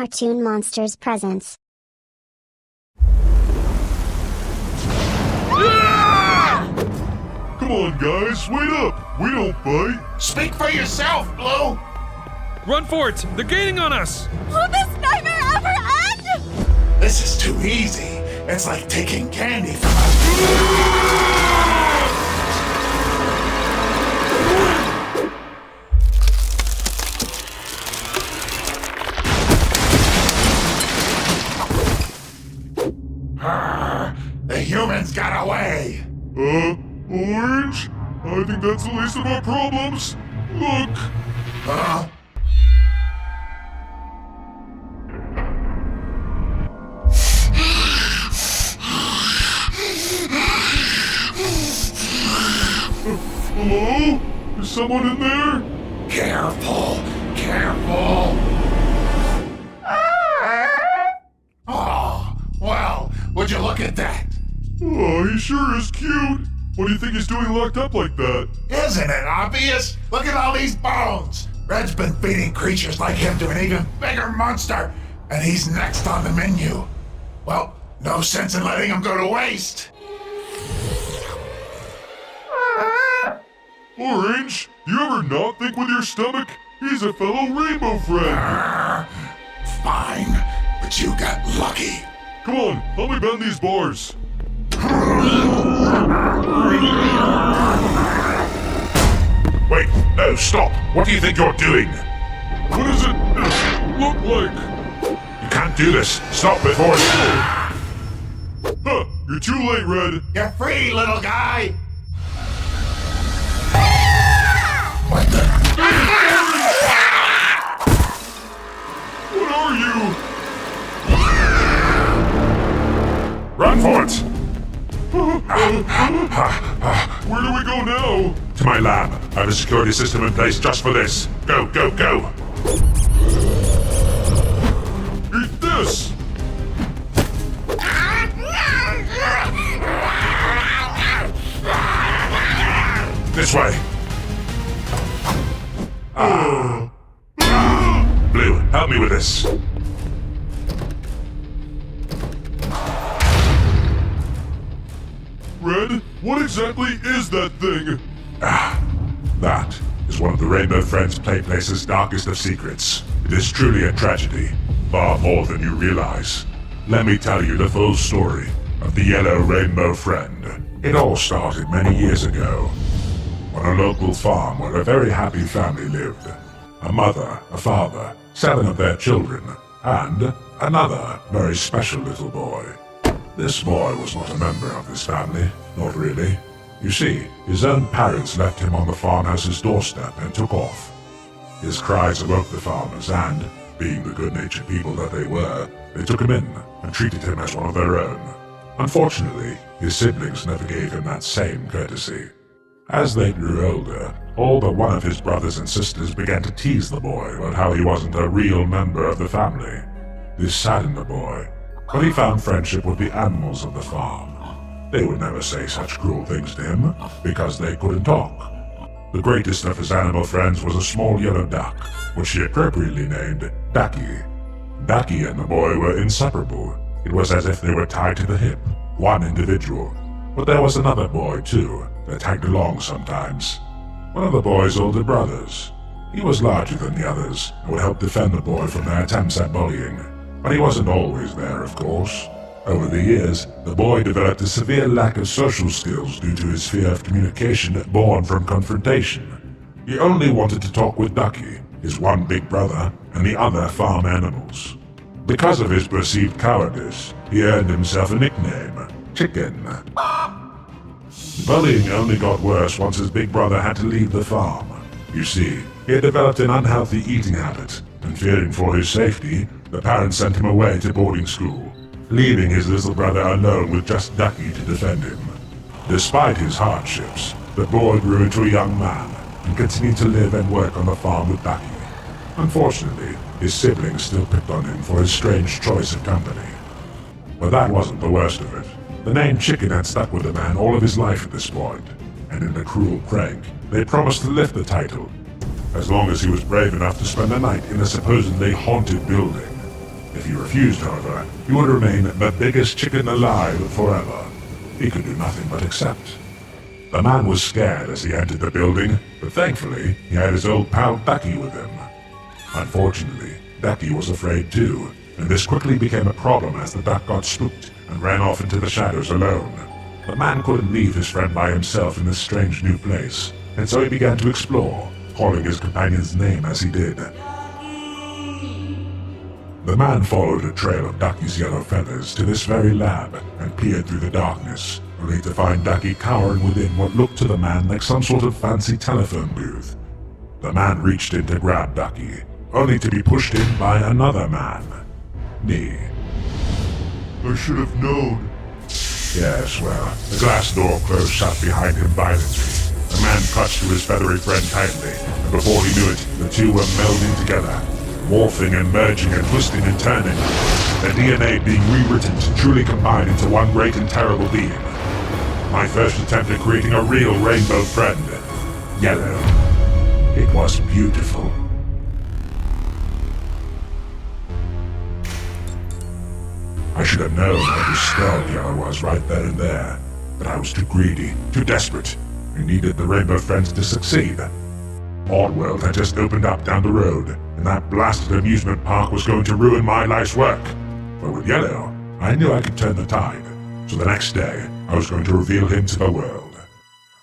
cartoon monster's presence. Come on, guys, wait up! We don't fight! Speak for yourself, Blue! Run for it! They're gaining on us! Will this nightmare ever end? This is too easy. It's like taking candy from a... The humans got away! Orange? I think that's the least of our problems. Look! Huh? Hello? Is someone in there? Careful! Careful! Oh, well, would you look at that? Oh, he sure is cute. What do you think he's doing locked up like that? Isn't it obvious? Look at all these bones! Red's been feeding creatures like him to an even bigger monster, and he's next on the menu. Well, no sense in letting him go to waste. Orange, do you ever not think with your stomach? He's a fellow rainbow friend. Fine, but you got lucky. Come on, help me bend these bars. Wait, no, stop! What do you think you're doing? What does it look like? You can't do this. Stop before it's... Huh, you're too late, Red. You're free, little guy! What the... What are you? Run for it! Where do we go now? To my lab. I have a security system in place just for this. Go, go, go! Eat this! This way. Blue, help me with this. Red, what exactly is that thing? That is one of the Rainbow Friends Playplace's darkest of secrets. It is truly a tragedy, far more than you realize. Let me tell you the full story of the Yellow Rainbow Friend. It all started many years ago, on a local farm where a very happy family lived. A mother, a father, 7 of their children, and another very special little boy. This boy was not a member of this family, not really. You see, his own parents left him on the farmhouse's doorstep and took off. His cries awoke the farmers and, being the good-natured people that they were, they took him in and treated him as one of their own. Unfortunately, his siblings never gave him that same courtesy. As they grew older, all but one of his brothers and sisters began to tease the boy about how he wasn't a real member of the family. This saddened the boy, but he found friendship with the animals of the farm. They would never say such cruel things to him, because they couldn't talk. The greatest of his animal friends was a small yellow duck, which he appropriately named Ducky. Ducky and the boy were inseparable. It was as if they were tied to the hip, one individual. But there was another boy, too, that tagged along sometimes. One of the boy's older brothers. He was larger than the others, and would help defend the boy from their attempts at bullying. But he wasn't always there, of course. Over the years, the boy developed a severe lack of social skills due to his fear of communication born from confrontation. He only wanted to talk with Ducky, his one big brother, and the other farm animals. Because of his perceived cowardice, he earned himself a nickname, Chicken. Bullying only got worse once his big brother had to leave the farm. You see, he had developed an unhealthy eating habit, and fearing for his safety, the parents sent him away to boarding school, leaving his little brother alone with just Ducky to defend him. Despite his hardships, the boy grew into a young man, and continued to live and work on the farm with Ducky. Unfortunately, his siblings still picked on him for his strange choice of company. But that wasn't the worst of it. The name Chicken had stuck with the man all of his life at this point, and in a cruel prank, they promised to lift the title, as long as he was brave enough to spend a night in a supposedly haunted building. he refused, however, he would remain the biggest chicken alive forever. He could do nothing but accept. The man was scared as he entered the building, but thankfully, he had his old pal Ducky with him. Unfortunately, Ducky was afraid too, and this quickly became a problem as the duck got spooked and ran off into the shadows alone. The man couldn't leave his friend by himself in this strange new place, and so he began to explore, calling his companion's name as he did. The man followed a trail of Ducky's yellow feathers to this very lab and peered through the darkness, only to find Ducky cowering within what looked to the man like some sort of fancy telephone booth. The man reached in to grab Ducky, only to be pushed in by another man. Me. I should have known. Yes, well, the glass door closed shut behind him violently. The man clutched to his feathery friend tightly, and before he knew it, the two were melding together, morphing and merging and twisting and turning, their DNA being rewritten to truly combine into one great and terrible being. My first attempt at creating a real rainbow friend. Yellow. It was beautiful. I should have known how disturbed Yellow was right then and there, but I was too greedy, too desperate. I needed the Rainbow Friends to succeed. Oddworld had just opened up down the road, and that blasted amusement park was going to ruin my life's work. But with Yellow, I knew I could turn the tide, so the next day, I was going to reveal him to the world.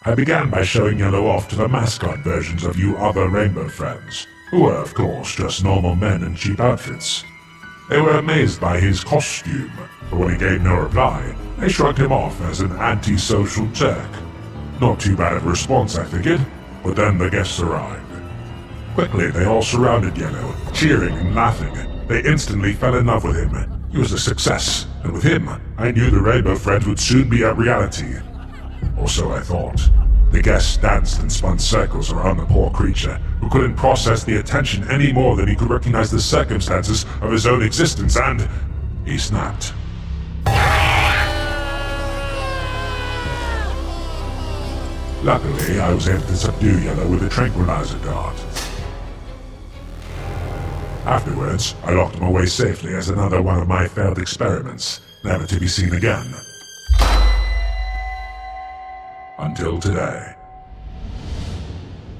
I began by showing Yellow off to the mascot versions of you other Rainbow Friends, who were, of course, just normal men in cheap outfits. They were amazed by his costume, but when he gave no reply, they shrugged him off as an antisocial jerk. Not too bad of a response, I figured, but then the guests arrived. Quickly, they all surrounded Yellow, cheering and laughing. They instantly fell in love with him. He was a success, and with him, I knew the Rainbow Friends would soon be a reality. Or so I thought. The guests danced and spun circles around the poor creature, who couldn't process the attention any more than he could recognize the circumstances of his own existence, and he snapped. Luckily, I was able to subdue Yellow with a tranquilizer dart. Afterwards, I locked him away safely as another one of my failed experiments, never to be seen again. Until today.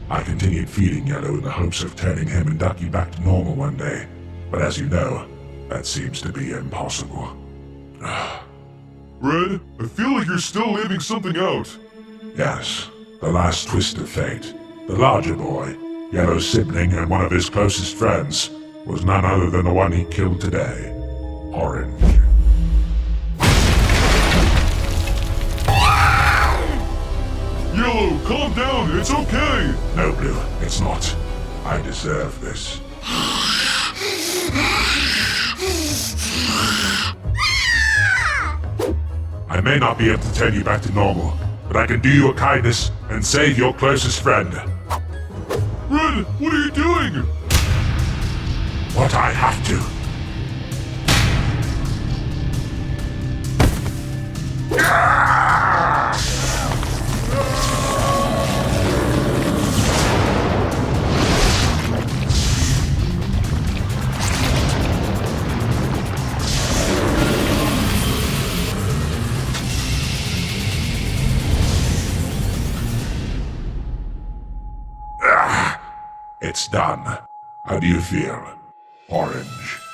I continued feeding Yellow in the hopes of turning him and Ducky back to normal one day, but as you know, that seems to be impossible. Red, I feel like you're still leaving something out. Yes, the last twist of fate. The larger boy, Yellow's sibling and one of his closest friends, was none other than the one he killed today, Orange. Yellow, calm down, it's okay! No, Blue, it's not. I deserve this. I may not be able to turn you back to normal, but I can do you a kindness and save your closest friend. Red, what are you doing? What I have to. It's done. How do you feel, Orange?